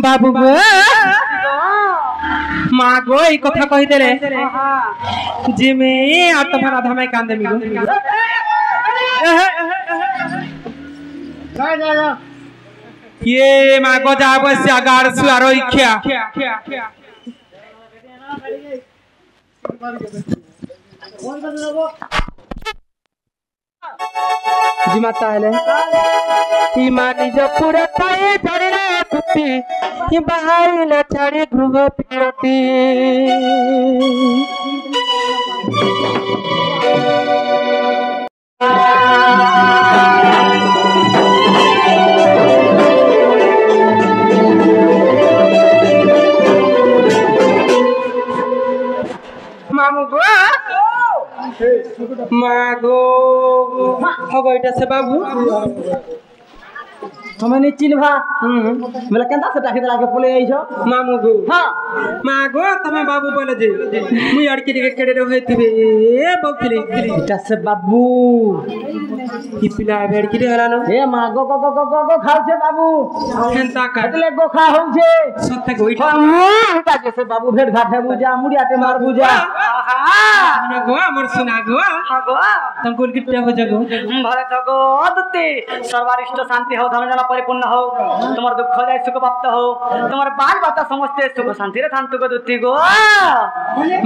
बाबू गो माँ गो ई कथा कहि देले जे में आ तो राधा में कांदे मिलो ये माँ को जा बस अगार सुआरो इख्या जी माता है इमानी जो पूरा पाए धरे कुत्ती ये बाहर न छाड़े घुमा पिरती मामू गो मागो हगो इटा से बाबू हमें चिन्हवा बोले केंता से टाकी लागे बोले आइछो मामू गो हां मागो तमे बाबू बोले जे मुई अड़की के केड़े होइतिबे ए बौखली इटा से बाबू ई पिला बेड़की रे हलानो ए मागो गो खाउ छे बाबू केंता का એટલે गोखा होउ छे सत्य गोइठा इटा जैसे बाबू भेट घाट है बुजा मुड़ियाते मार बुजा ना गो हमर सुना गो हागो तुम कुल किट्टा हो जगो भले जगो अदते सर्वारिष्ट शांति हो धन जन परिपूर्ण हो तुम्हार दुख जाय सुख प्राप्त हो तुम्हार बाल बच्चा समझते सुख शांति रे थांतु को दुती गो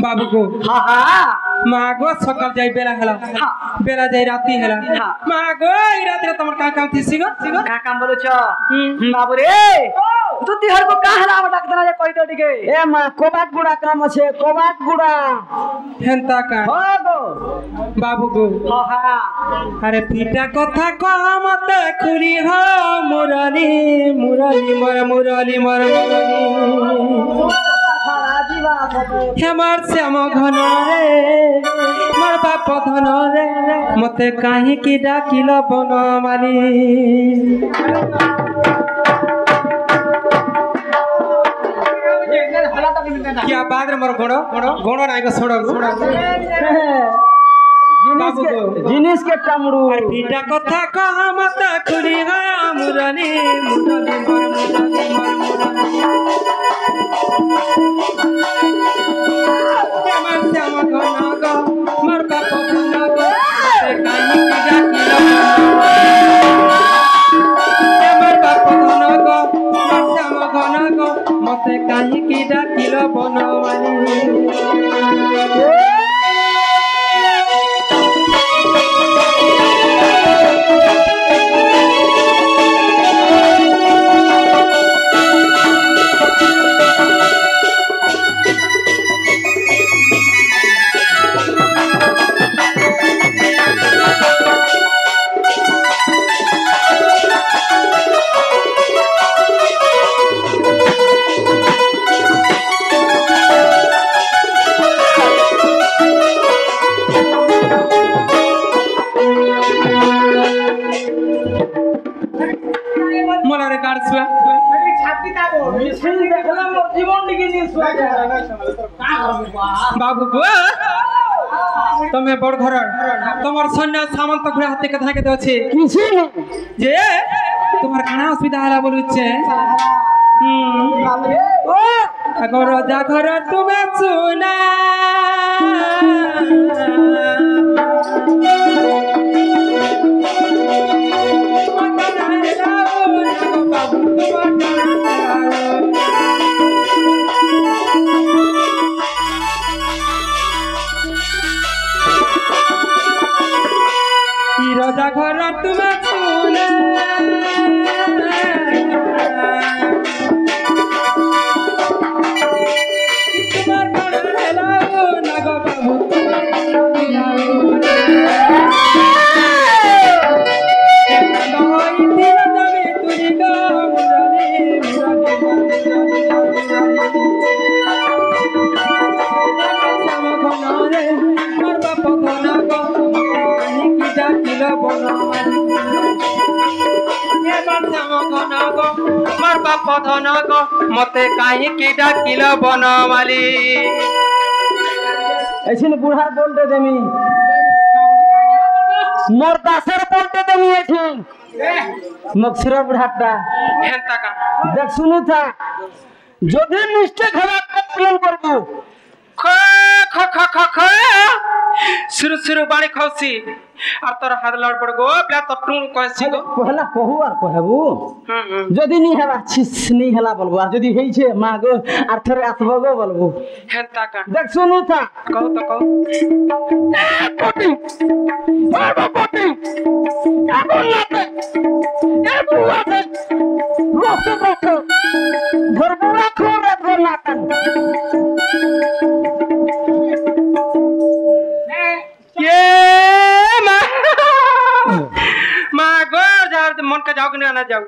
बाबू गो हां हां माँ गो सकाल जाई बेला हला बेला जाई राती हला माँ गो ई रात रे तमर का काम थी सिगो का काम बोलो छ बाबू रे तू तिहर को का हला डाक देना जे कहि दो दिके ए मां कोबाट गुड़ा काम छे कोबाट गुड़ा हेंता का हो गो बाबू गो हां हां अरे पीटा कथा कह मत खुरी हो मुरली मुरली मर मुरली मर हेमर श्याम घन रे मोर बाप धन रे मते काहे की डाकिल बनमाली क्या बात रे मोर घोड़ो घोड़ो नाइ को छोड़ो जिनिस के टमरू और पीटा कथा कह मत खुली हा मुरली मुरली मर मुरली श्याम घन गो मोर बाप धन गो ते काहे की डाकिल मोर बाप धन गो मोर श्याम घन गो मते काहे की डाकिल बनवाली मोलारे गाड़ सुआ छाती दाबो मिसिन देखला मोर जीवन डिगे नि सुआ बाबू को तमे बड़ घर तमर सन्या सामंत घुरे हाथे कथा के दछे किसी जे तुम्हार काना असुविधा हला बोलुचे ओ अगर राजा घर तुमे सुना राजा घर तुमे सुना धन गो मते काहे की डाकिल बनवाली ऐसे बुढ़ा बोलते देमी मोर दासर बोलते देमी एठी मक्सरा बुढ़ाटा हेंता का देख सुनु था যদি মিষ্টি খেলা প্রেম করবো শুরু শুরু বাড়ি খাওছি আর তোর হাত লড় পড় গো প্লা তো টুন কইছি গো পহলা কহু আর কহবু যদি নি হেলা ছিস নি হেলা বলবো আর যদি হইছে মা গো আর থরে আসবো গো বলবো হ্যাঁ টাকা দেখ শুনু তা কও তো কও পটি বাবা পটি কেমন লাগে এ বুয়াতে রস রাখো ধরবো রাখো রে নাকান মা গো যার মন কা যাও কিনা না যাও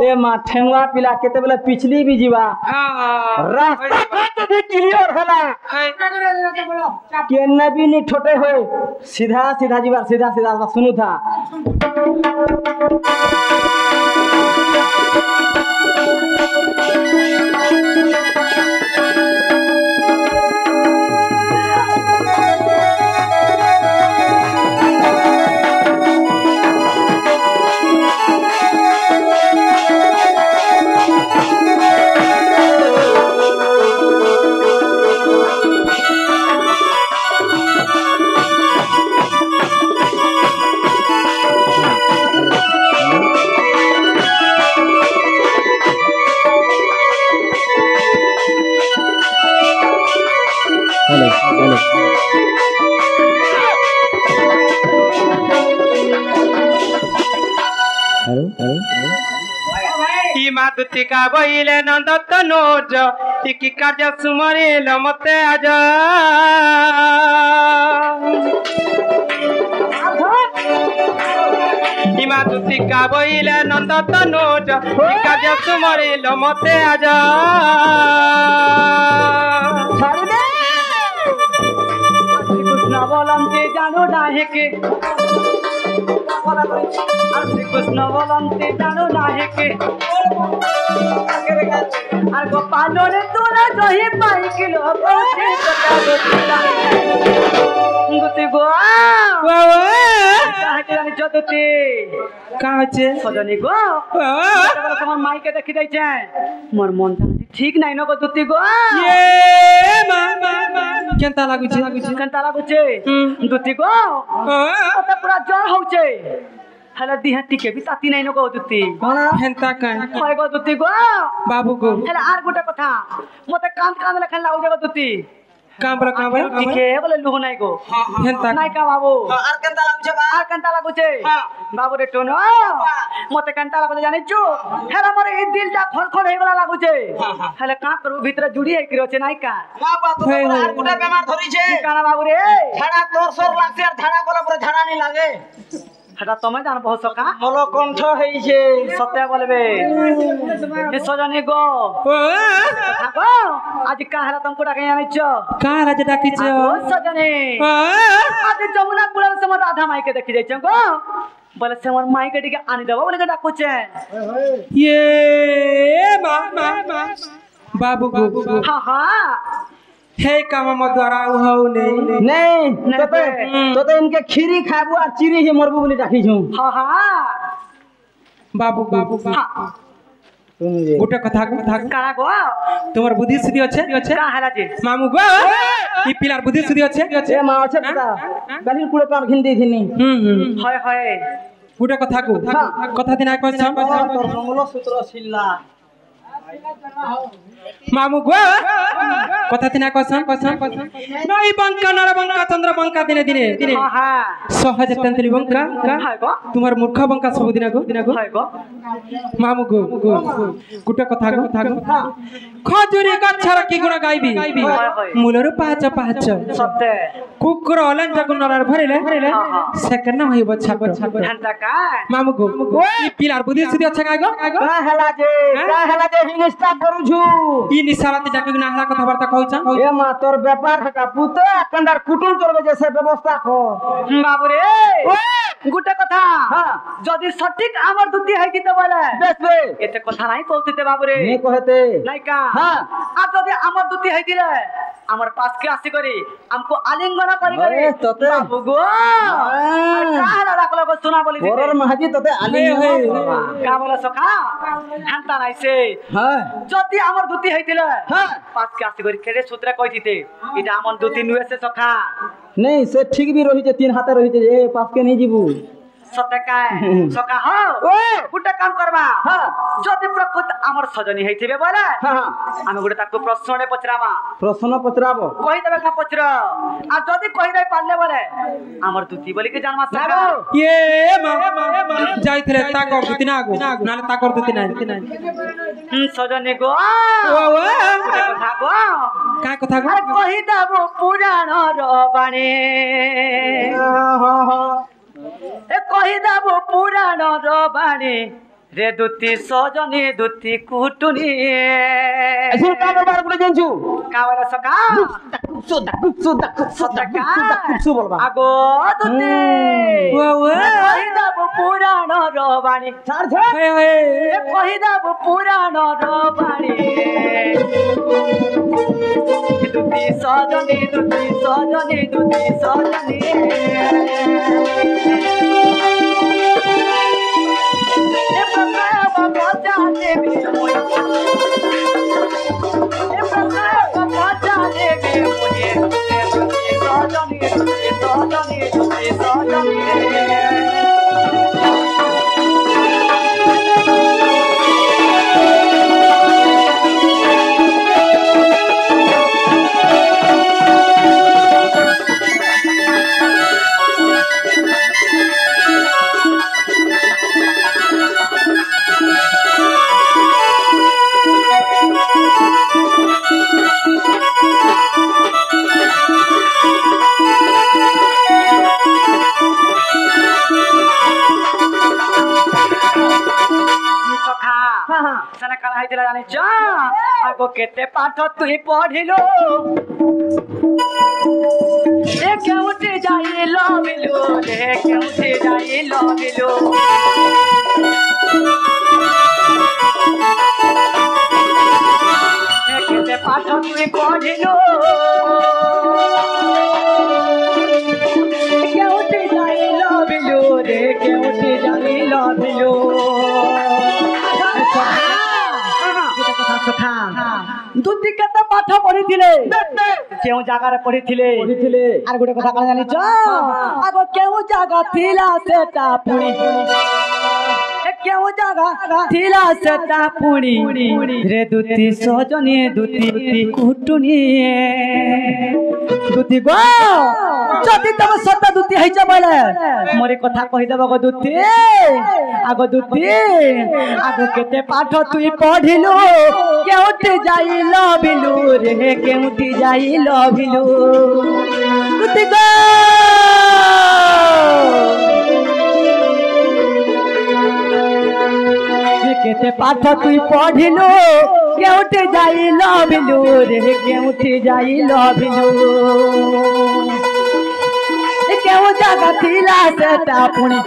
ए मा ठेंगवा पिला केते बेला पिछली भी जीवा रास्ता तो क्लियर होला के नबी नी ठोटे होए सीधा सीधा जीवा सीधा सीधा सुनु था मातुतिका बहिले नंदत नोज इकी कार्य सुमरे लमते आज मातुतिका बहिले नंदत नोज इकी कार्य सुमरे लमते आज कृष्ण बोलम जे जानो नाहे के श्री कृष्ण बोलम ते जानो नाहे के আর গোপালনে তোলা দহি পাই কিলো পৌঁছে গুতি গো কাহাকে জানি যদতি কাছে সজনি গো তোমার মাইকে দেখি যাইছে মোর মনটা ঠিক নাই ন গো দুতি গো এ মা কেনতা লাগুছে কেনতা লাগুছে দুতি গো ওটা পুরা জ্বর হউছে হেলা দিহা টিকে বি তাতি নাই ন গো দুতি হেনতা কান হয় গো দুতি গো বাবু গো হেলা আর গোটা কথা মতে কান কান লেখা লাউ যাগো দুতি কামরা টিকে বলে লুহ নাই গো হেনতা নাই কা বাবু আর কেনতা লাগুছে বা আর কেনতা লাগুছে বাবু রে টোনো মতে কেনতা লাগুছে জানিছো হেলা মোর এই দিলটা খড়খড় হই গলা লাগুছে হেলা কা করু ভিতরে জুড়ি হই কিরছে নাই কা বাবা তো আর গোটা বেমার ধরিছে কানা বাবু রে ঝাড়া তোর সর লাগছে আর ঝাড়া গলা পরে ঝাড়া নি লাগে হেটা তুমি জানো বহু সকা মল কণ্ঠ হইছে সত্য বলবে এ সজনি গো গো আজ কা হেলা তুমি ডাকে আনিছ কা রাজ ডাকিছ সজনি আজ যমুনা কুলার সময় রাধা মাইকে দেখি যাইছ গো বলে সে আমার মাইকে দিকে আনি দেব বলে ডাকুছে এ মা বাবু গো হ্যাঁ হ্যাঁ हे काम द्वारा हो नहीं तो इनके खीरी खाबू और चिरी ही मरबू बोली राखी छू हाँ हाँ बाबू गोटे कथा काना गो तुम्हार बुद्धि सुधी अच्छे का हला जी मामू गो ई पिलार बुद्धि सुधी अच्छे ए मां अच्छे पता गली कुड़े पार घिन दी थिनी हाय हाय गोटे कथा को कथा दिन आको छ तोर मंगल सूत्र छिल्ला मामू गो कथा दिन आको छ नई बंका नर बंका चंद्र बंका दिने दिने हां सहज तंत्री बंका हाय गो तुम्हार मूर्ख बंका सब दिन को हाय गो मामू गो गोटे कथा को खजुरी गछर की गुण गाइबी मूलर पाच सत्य कुकुर हलन जगु नरर भरिले सेकंड न होइबो छाप हंता का मामू गो ई पिलार बुद्धि सुधी अच्छा का का हला जे हिंगस्ता करू छु ई निसाराती डाके ना हला कथा वार्ता कहू छ ए मा तोर व्यापार हका पुते कंदार कुटुम चलबे जैसे व्यवस्था को बाबू रे गुटे कथा हां जदी सटीक आमर दुती है कि त बोले बेसबे एते कथा नाही कहते बाबू रे नहीं कहते नाही का हां आ जदी आमर दुती है कि रे आमर पास के आसी करी हमको आलिंगन करी अरे तोते बाबू गो का हला डाकल बाबा को सुना बोली বড়র মাঝি তোতে আলি का बोला सखा हांता নাই সে হ্যাঁ যদি আমার দুতি হইতিলে হ্যাঁ পাঁচ কে আসি করি কেড়ে সূত্রে কইতিতে এটা আমার দুতি নুয়েছে সখা নেই সে ঠিক বি রহিছে তিন হাতে রহিছে এ পাঁচকে নেই যাবু সতকায় সকা হ গুটা কাম করবা যদি প্রকৃত আমার সজনী হইতিবে বলে আমি গুটা তাকু প্রশ্ননে পচরামা প্রশ্ন পচরাব কই দেবে না পচর আর যদি কই দেই পারলে বলে আমার দুতি বলি কি জানমা সকা ये যাইতলে তা কর দিতি না গো নালে তা কর দিতি না সজনী গো ও কথা গো কা কথা গো আরে কই দেব পুরাণ রবাণী এ কই দেব পুরাণ রবাণী রে দুতি সজনী দুতি কুটুনি আসল কাম বার করে জানছু কাওয়ালা সকা সতকা বলবা আগো দুতি ও কই দেব পুরাণ রবাণী ছাড় ছাড় এ এ কই দেব পুরাণ রবাণী দুতি সজনী দুতি সজনী দুতি সজনী এ বাবা বাজা দেবী ওই এ বাবা বাজা দেবী ওই দুতি Sajani দুতি Sajani দুতি Sajani sana kala haitila জানিছ আগো কেতে পাঠ তুই পঢ়িলো এ কেউতে যাইল বিলু রে কেউতে যাইল বিলু এ কেতে পাঠ তুই পঢ়িলো কেউতে যাইল বিলু রে কেউতে যাইল বিলু দুটি কেতে পাঠ পড়িছিলে কেউ জায়গায় পড়িছিলে আর গোটে কথা কারণ জানিছ আগ কেউ জায়গা থিলা সেটা পুরি কেউ জায়গা থিলা সেটা পুরি রে দুটি সজনী দুটি কুটুনি দুটি গো যদি তুমি সত্য দুটি হইছ বলে মোরে কথা কই দেব গো দুটি আগ দুটি আগ কেতে পাঠ তুই পঢ়িলু কেউটি যাইল বিলু রে কেউটি যাইল বিলু দুটি গো কেতে পাঠ তুই পঢ়িলু কেউটি যাইল বিলু রে কেউটি যাইল বিলু কেউ জায়গা থিলা সেটা পুনি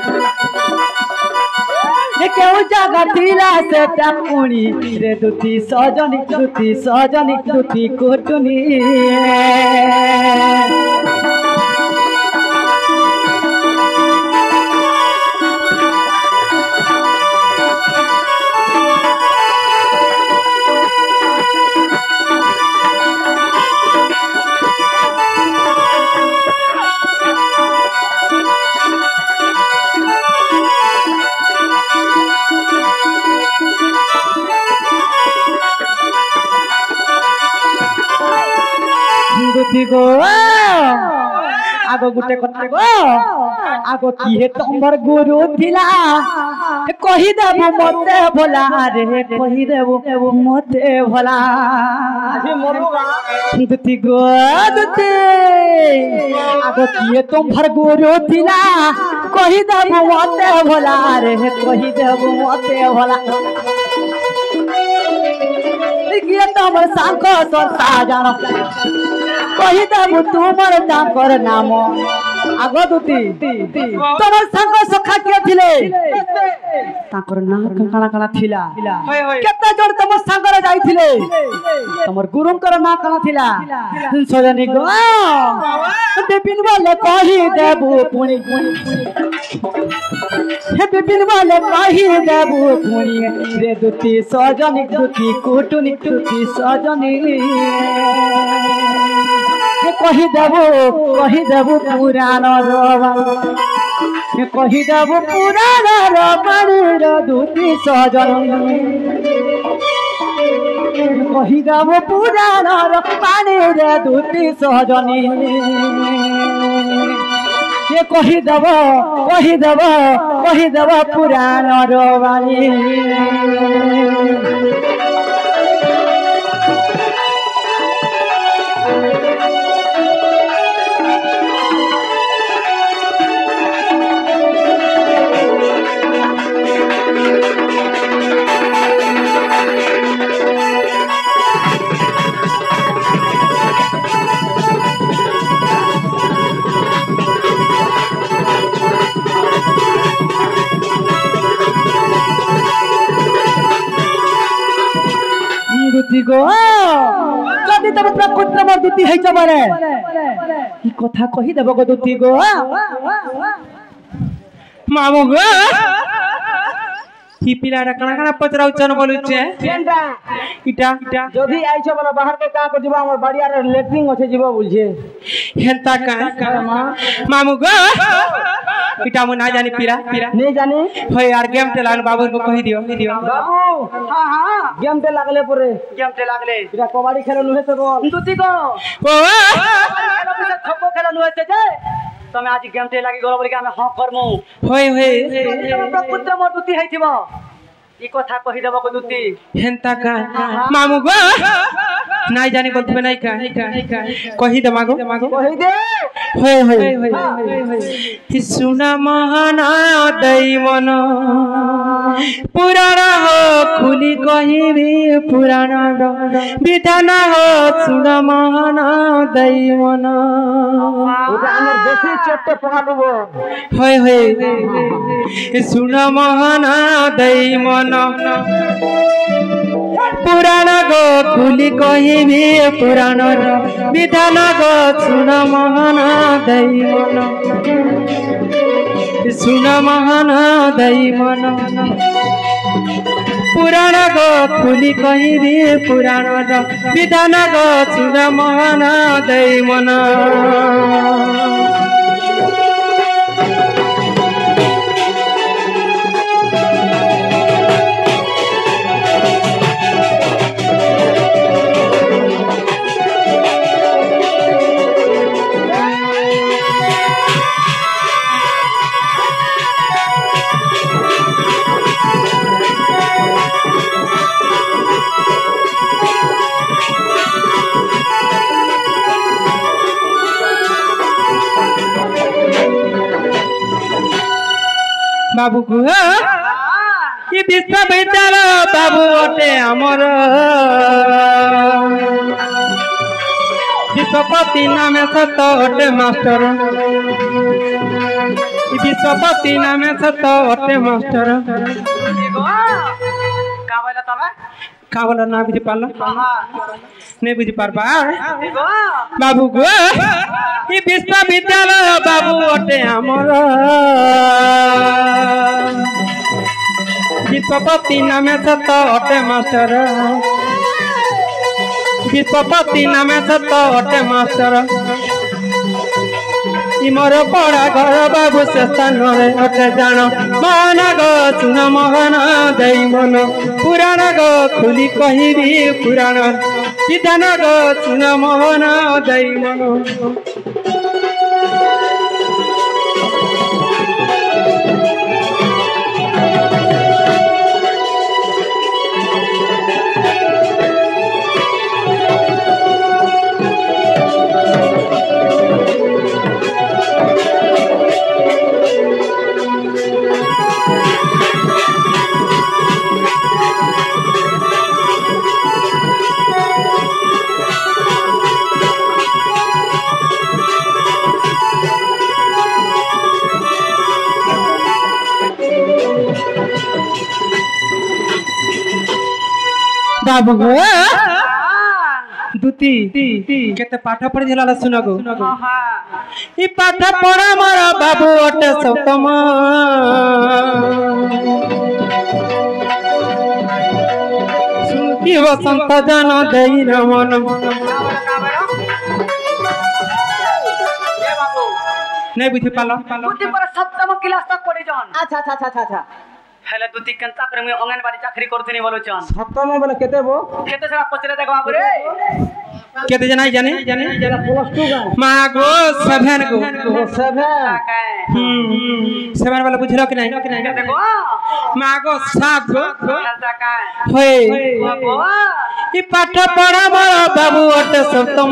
কেউ জায়গা থিলা সেটা পুনি রে দুটি সজনী দুটি কুটুনি গো আগো গুটে কথা গো আগো কি হে তোমার গুরু থিলা কহি দেব মতে ভোলা রে কহি দেব মতে ভোলা দুতি গো দুতি আগো কি হে তোমার গুরু থিলা কহি দেব মতে ভোলা রে কহি দেব মতে ভোলা গিয়ে তোমার সাঙ্গ সরতা জানো কহি দেব তোমার তাঙ্কর নাম आगो दुती तोर संग सखा के थिले ताकर ना काला काला थिला केते जोर तम संग रे जाई थिले तमर गुरुंकर ना काला थिला सजनी गो बिपिन वाले कहि देबू पुणी हे बिपिन वाले कहि देबू पुणी रे दुती सजनी दुती कुटुनी दुती सजनी कही देबू पुराण रवा कही देबू पुराण रवाणीर दूती सजनी कही देबू पुराण रवाणीर दूती सजनी कही देब पुराण रवाणी दुती गो जदि तब पुत्र मोर दुती है चबरे ई कथा कहि देबो गो दुती गो मामू गो ही पिलाडा कणा कणा पचराउ चन बोलुचे केनटा इटा जदि आइछ बोला बाहर के का को जीवा हमर बाड़िया रे लेटरिंग होछे जीवा बुझे हेंता का मामू गो इटा मु ना जानी पिरा नहीं जानी होय यार गेम टेलान बाबू को कहि दियो बाबू हां गेम टे लागले परे इटा कबड्डी खेलन होय से बोल दुती गो ओ खप्पो खेलन होय से जे तमे आज गेम टे लागि गलो बोली के हम हां करमु होय पुत्र मोर दुती है थिबो ई कथा कहि देबो को दुती हेंता का मामू गो नाइ जानी बोलबे नाइ का कहि दे मागो कहि दे होय सुना महाना दई मन पुराण हो खुली कहिबी पुराण विधान हो सुना महाना दई मन उदाहरण देसी चट्टे पहाड़बो होय सुना महाना दई मन पुराण गो खुली कहिबी पुराण विधान गो सुन महान दई मन सुन महान दई मन पुराण गो खुली कहिबी पुराण विधान गो सुन महान दई मन बाबू को ये विश्वविद्यालय बाबू अटे आमर विश्वपति नाम सत अटे मास्टर विश्वपति नाम सत अटे मास्टर का बोला ना बुझी पाला नहीं बुझी पारबा बाबू को ये विश्वविद्यालय बाबू अटे आमर विश्वपति नाम सत अटे मास्टर विश्वपति नाम सत अटे मास्टर मोर पड़ा घर बाबू से स्थान अटे जान महान गो सुन महान दई मन पुराण गो खुली कहिबी पुराण विधान गो सुन महान दई मन बाबू गो दुती केते पाठ पढ़ी दिला सुन गो ई पाठ पढ़ा मारा बाबू ओटे सतम सुनती वसंत जन देई न मन नहीं बुझी पालो बुद्धि पर सप्तम क्लास तक पढ़ी जन अच्छा अच्छा अच्छा अच्छा हेले दुती केनता करे मुई अंगनवाड़ी चाकरी करथनी बोलो चन सप्तम बोले केते बो केते जरा पचरे देख बाबू रे केते जनाई जाने प्लस 2 का मां गो 7 गो 7 7 वाला बुझलो कि नहीं केते गो मां गो 7 गो केनता का होय बाबू ई पाठ पढ़ा मारा बाबू ओटे सप्तम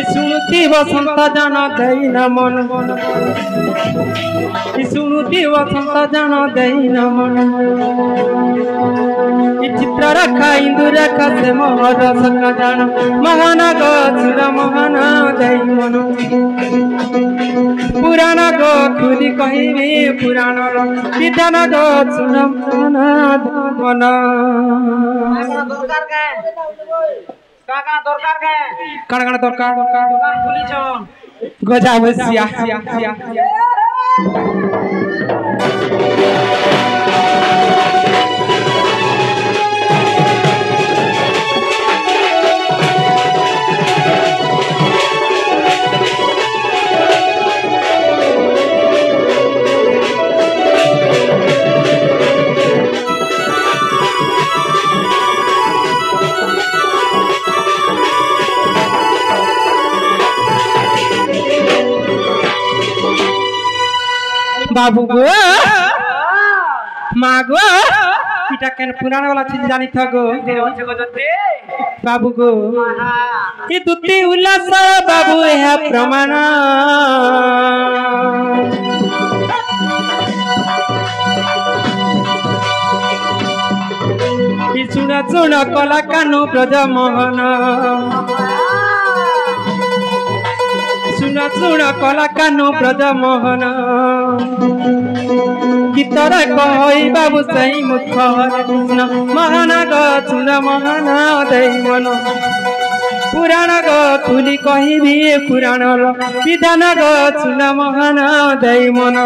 सुनुती वसंत जन देई न मन सुनुती वसंत जन देई न मन चित्र रखा इंदु रखा से मोहर सका जान महान गछुर महान देई मन पुराण गो खुली कहिबी पुराण विधान गछुर महान मन काका दरकार के कण दरकार खुली छ गजा बसिया बाबू गो माँ गो इटा केन पुराना वाला चीज जानी था गो बाबू गो ये दुती उल्लास बाबू है प्रमाण ये सुना सुना कला कानू ब्रज मोहन सुना सुना कला कानू ब्रज मोहन गीतर कही बाबू सही मुख कृष्ण महान गछुन महान देई मन पुराण गुली कहबी पुराण विधान गछुन महान देई मन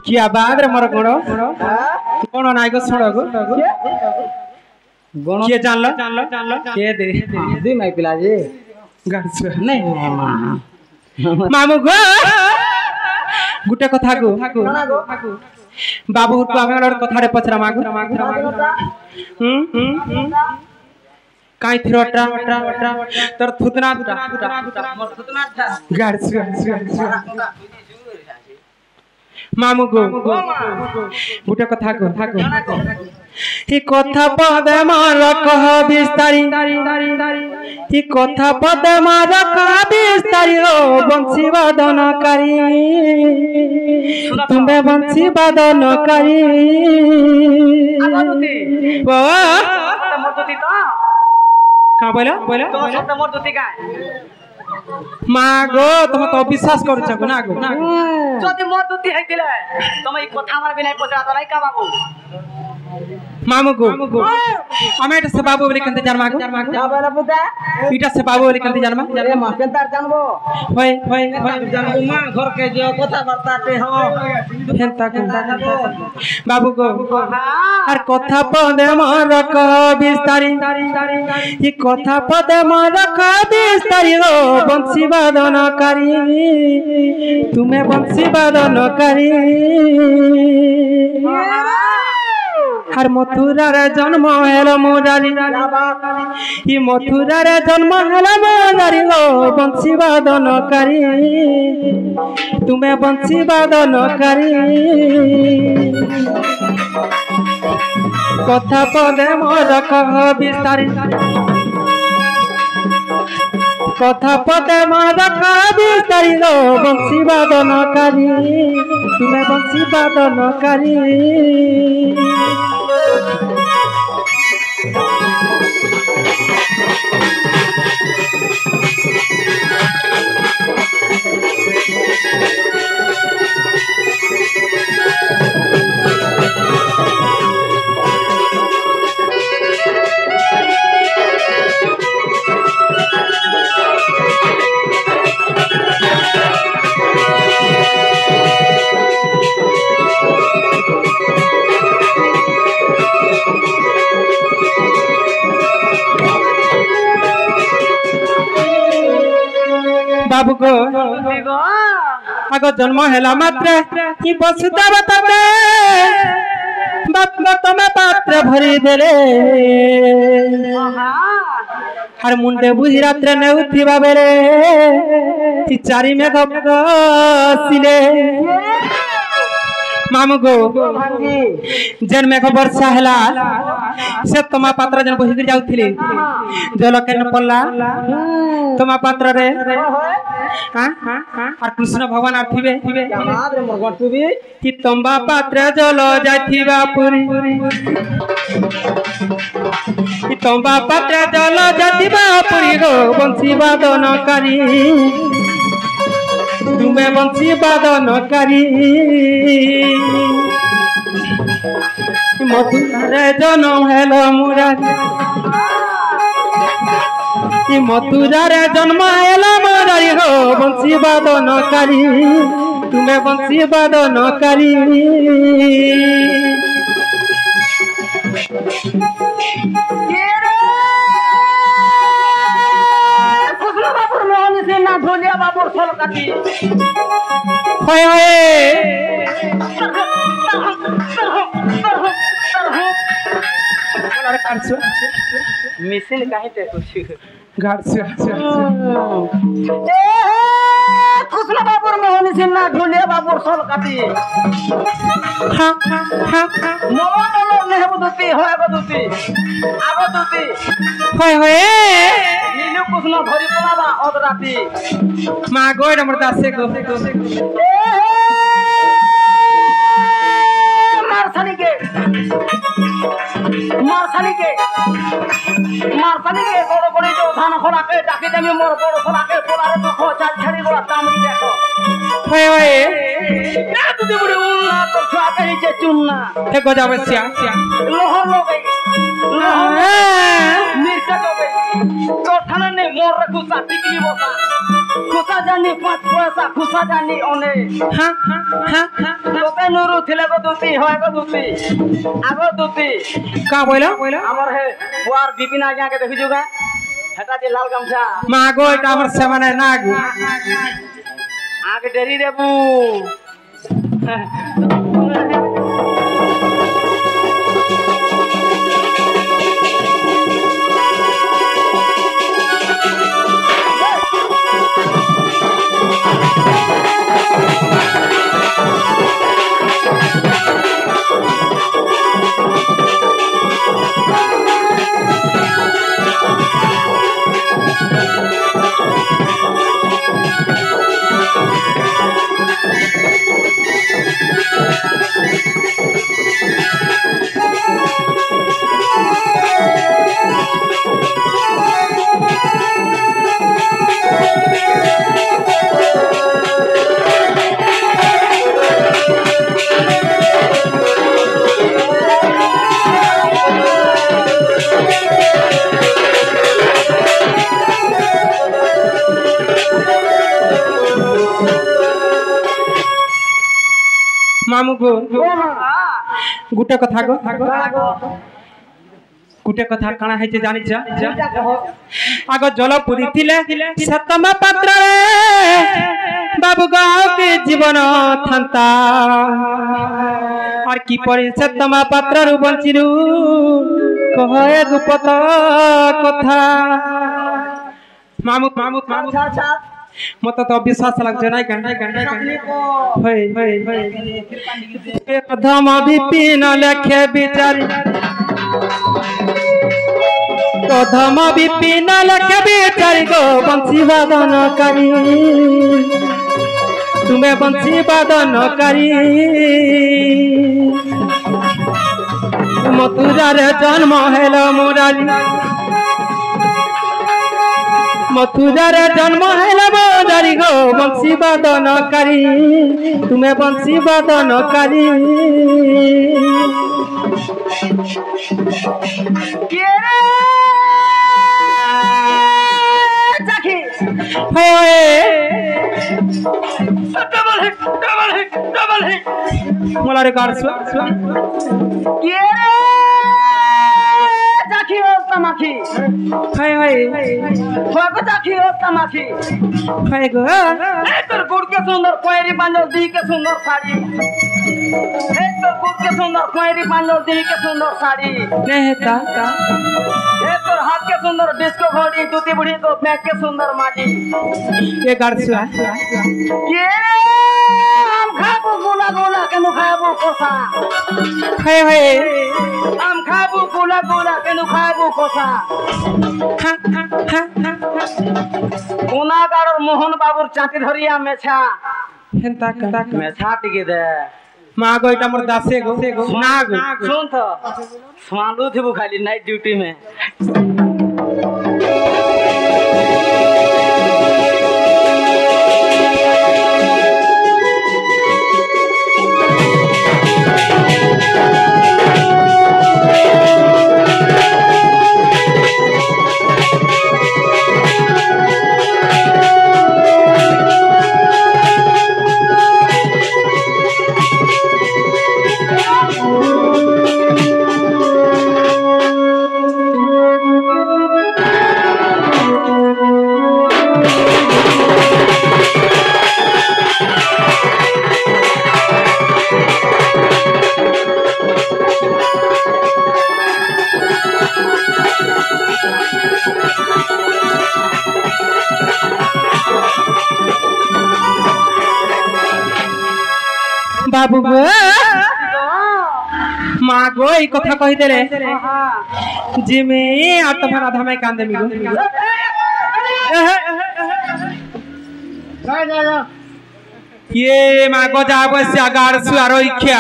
किया बाद रे मोर गुण कोन नाइ गो छोड़ गो गुण के जानलो के दे दी माई पिला जी गाछ नहीं मामू गो गुटे कथा गो बाबू को आमे कथा रे पचरा मागो काई थिरोटा तर थुतना मोर थुतना गाछ मामू गो गुटे कथा गो ही कथा पदे मार कह विस्तारी ही कथा पदे मार कह विस्तारी ओ बंसी वादनकारी तुम्हें बंसी वादनकारी का बोला तो शब्द मोर दुती का मागो तुम तो विश्वास करू छ ना गो যদি মোর দুতি হইতিলে তুমি এই কথা আমার বিনাই পচরা তো নাই কা বাবু मामू गो हमें से बाबू बोली कंते जान मागो का बरा पुता इटा से बाबू बोली कंते जान मा ए मा केनतार जानबो होय जानबो मा घर के जो कथा वार्ता ते हो फेंता को बाबू गो আর কথা পদে মার ক বিস্তারি এই কথা পদে মার ক বিস্তারি ও বংশী বাদনকারী তুমি বংশী বাদনকারী আর মথুরার জন্ম হলো মুরারি ই মথুরার জন্ম হলো মুরারি গো বংশী বাদনকারী তুমি বংশী বাদনকারী কথা পদে মোর বিস্তারি কথা পদে মোর বিস্তারি গো বংশী বাদনকারী তুমি বংশী বাদনকারী बाबू को आगो जन्म हेला मात्र कि बसुदेव तमे बाप तमे पात्र भरी देले हर मुंडे बुझी रात्र ने उठिबा बेरे कि चारि मेघ सिले मामू गो जन मेघ वर्षा हेला से तमा पात्र जन बहि गिर जाउथिले जल केन पल्ला तमा पात्र रे हां और कृष्ण भगवान आथिबे याद रे मोर गटु भी कि तंबा पात्र जल जाथिबा पुरी कि तंबा पात्र जल जाथिबा पुरी गो बंसी बादनकारी तुम्हें बंसी बादनकारी मथुरारे जन्म हेलो मुरारी मथुरारे जन्म हेलो मुरारी हो बंसी बादनकारी तुम्हें बंसी बादनकारी ना ढोलिया बाबूर फल काटी होय होय अरे काटছো मिशन काहे ते कुछ घाटছো ए कृष्ण बाबूर मोहन सिंह ना ढोलिया बाबूर फल काटी हा हा मोवा मोलो नेह बुदुती होय बुदुती आगो दुती होय होय नीलू कृष्ण धरी पलाबा अद राती मा गोय हमर दासे गो मारसानी के बड़ बड़ी जो धान खरा के डाकी देमी मोर बड़ खरा के पोलारे दुख चाल छड़ी गोला तामरी देखो होय होय ए तुदी बड़ी उल्ला तो छुआ के नीचे चुनना हे गोजा बसिया लोहर हो गई लोहर मिर्चा हो गई तो थाना ने मोर रे गुस्सा टिकली बोसा खुसा जानी 5 पैसा खुसा जानी ओने हा हा तो पे नुरु थिले गो दुती होय गो दुती आगो दुती का बोला हमर है बुआर बिपिन आज्ञा के देखि जुगा हेटा जे लाल गमछा मा गोय का हमर सेमने नाग आगे डेरी देबू मामू को गुटे कथा गो गुटे कथा काना है जानी जा आग जल पुरी थिले सतमा पात्र बाबू गाँव के जीवन थांता और की परे सतमा पात्र रु बंचिरु कहे गुपत कथा मामू मामू मामू मत तो विश्वास लग जाए प्रथम विपिन लेखे विचारी प्रथम विपिन लेखे विचारी गो बंशी वादन करी तुम्हें बंशी वादन करी मथुरार जन्म हेल मुरारी मथुरार जन्म हेल मुरारी गो बंशी वादन करी तुम्हें बंशी वादन करी मला रे कार तमाखी हाय हाय होगो जाखी ओ तमाखी हाय गो ए तोर गुड़ के सुंदर कोयरी पांजर दी के सुंदर साड़ी ए तोर गुड़ के सुंदर कोयरी पांजर दी के सुंदर साड़ी नेता ए तोर हाथ के सुंदर डिस्को घोड़ी दूती बुढ़ी को बैग के सुंदर माटी ये गारसुआ के हम खाबो गोला गोला केनु खाबो कोसा हाय हाय हम खाबो गोला गोला केनु खाबो कोसा कोनागार और मोहन बाबूर चाटी धरिया मेछा हेंता का मेछा टिके दे मां गो इटा मोर दासे गो ना गो सुन तो स्वालू थे वो खाली नाइट ड्यूटी में बाबू गो माँ गो ई कथा कही देले जिमे आत्मा राधा में कांदे मिगो ये माँ गो जाब से अगार सुआरो इख्या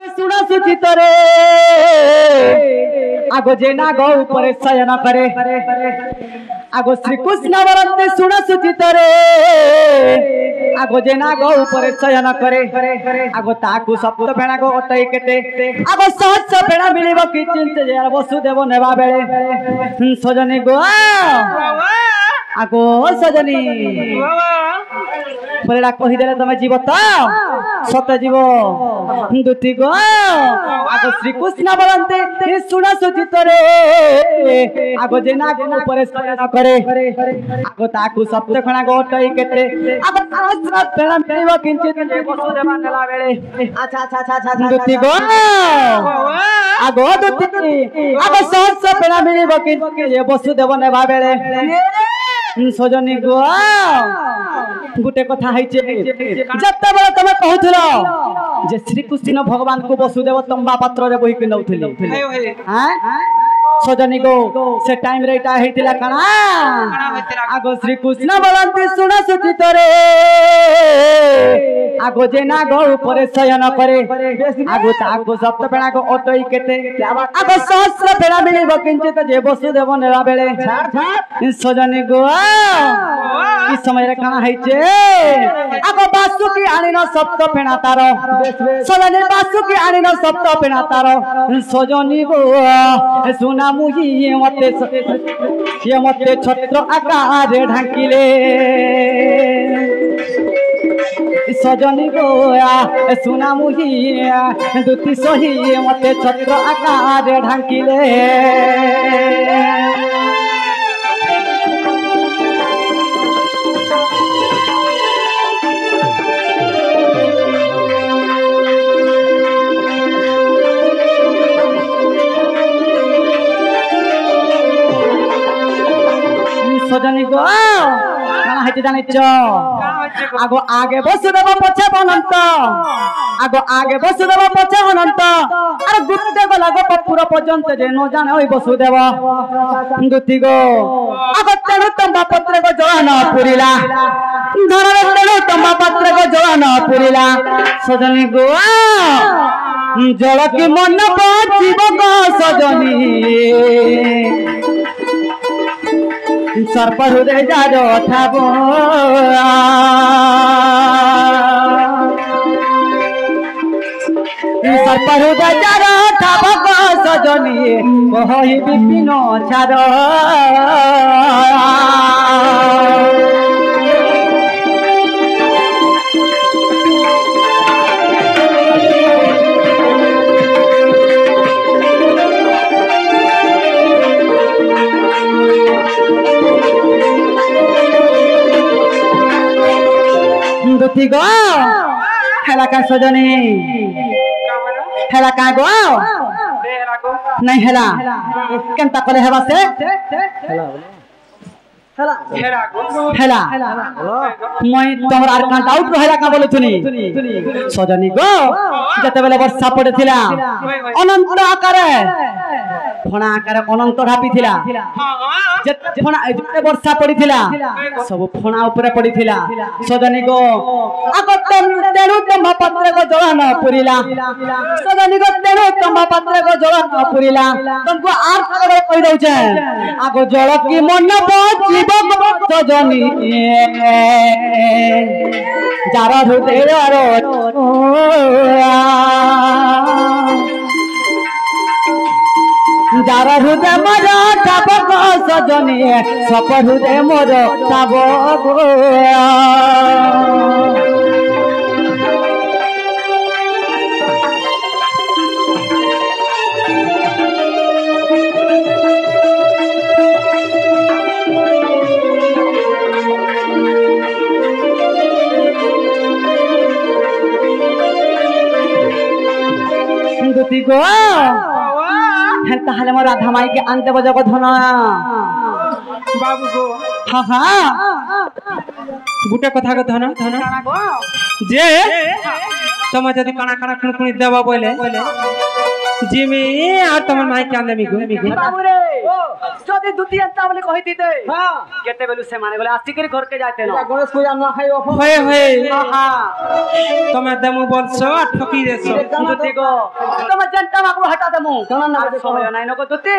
सुना सुचित रे आगो जेना गो ऊपर शयन करे आगो श्री कृष्ण वरंते सुना सुचित रे आगो जेना गो ऊपर शयन करे आगो ताकू सप्त फेणा गो अटई केते आगो सहज फेणा मिलिबो कि चिंते जे वसुदेव नेबा बेले सजनी गो आगो सजनी परेडा कही देले तमे जीव त सत जीव दुती गो आगो श्री कृष्ण बोलते हे सुना सुचित रे आगो जेना गो ऊपर शयन करे आगो ताकू सप्त खणा गो टई केते आगो सहस्र फेणा मिलिबो किंचित जे वसुदेव नेला बेले अच्छा अच्छा अच्छा अच्छा दुती गो आगो दुती आगो सहस्र फेणा मिलिबो किंचित जे वसुदेव नेबा बेले सजनी गो गुटे कथा है जत्ते बेले तमे कहूथलो जे श्री कृष्ण भगवान को वसुदेव तंबा पात्र रे बही के नउथले हैं सजनी गो से टाइम रे टा हेतिला काना आगो श्री कृष्ण बोलंती सुना सुचित रे आगो जे ना गो ऊपर शयन करे आगो तागो सप्त पेणा को ओटई केते आगो सहस्र पेणा मिलिब किंचित जे वसुदेव नेला बेले सजनी गो ई समय रे काना हैचे आगो बासुकी आनिन सप्त पेणा तार सजनी बासुकी आनिन सप्त पेणा तार सजनी गो सुना मुही ये मते छत्र आकार ढांकिले सजनी गोया सुना मुही दुति सही मते छत्र आकार ढांकिले सजनी गो काना हेति जानिच आगो आगे वसुदेव पछे अनंत आगो आगे वसुदेव पछे अनंत अरे गुरुदेव लागो पपुर पर्यंत जे न जाने ओई वसुदेव दुति गो आगो तेणु तंबा पत्र को जवान पुरिला धररे तेणु तंबा पत्र को जवान पुरिला सजनी गो जल की मन बचिब गो सजनी सर्प हृदय जारो ठाबो सर्प हृदय जारो ठाबो सजनी कहि विपिन छार दुति गो हेला का सजनी हेला का गो नहीं हेला केनता करे हेबा से हेला मैं तोमरा आर कांटा आउट हेला का बोलु थुनी सजनी गो जते बेले वर्षा पड़थिला अनंत आकारे फणा आकारे अनंत ढापी थिला जते फणा जते वर्षा पड़थिला सब फणा ऊपर पड़थिला सजनी गो आगो तेणु तंबा पत्र को जळन पुरिला सजनी गो तेणु तंबा पत्र को जळन पुरिला तुमको आर खबर कहि दउ छे आगो जळ की मन बची सजनी जार हृदय जार हृदय मोर ठाबक सजनी सप हृदय मोर ठाबक दुति गो ताहले मोर राधा माई के आनते बजब धन बाबू गो हाँ हाँ गुटे कथा को धन धन जे तुम जदि काना काना खुणखुणी देबा बोले जिमी आ तुम माई के आनले मिगो बाबू रे जदि दुति अंता बोले कहि दिते हां केते बेलु से माने बोले आस्तिकरी घर के जाते न गणेश पूजा न खाइ ऑफ होय होय हां तुम देमु बोलसो ठकी देसो दुति गो तुम जनता माको हटा देमु कोन ना समय नै नको दुति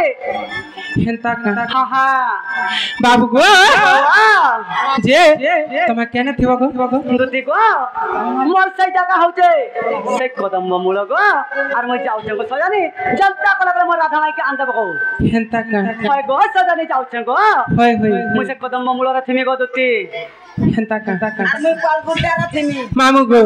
हेंता का हां हां बाबू गो जे तुम केने थिबो गो दुति गो मोर सही जगह होजे से कदम मूल गो आर मैं जाउ छे सजनी जनता को लगले मोर राधा माई के आन देबो हेंता का होय गो सजनी जाउ छे गो होय होय मुझे कदम मूल रे थिमी गो दुति हेंता का मैं पाल गुंडा रे थिमी मामू गो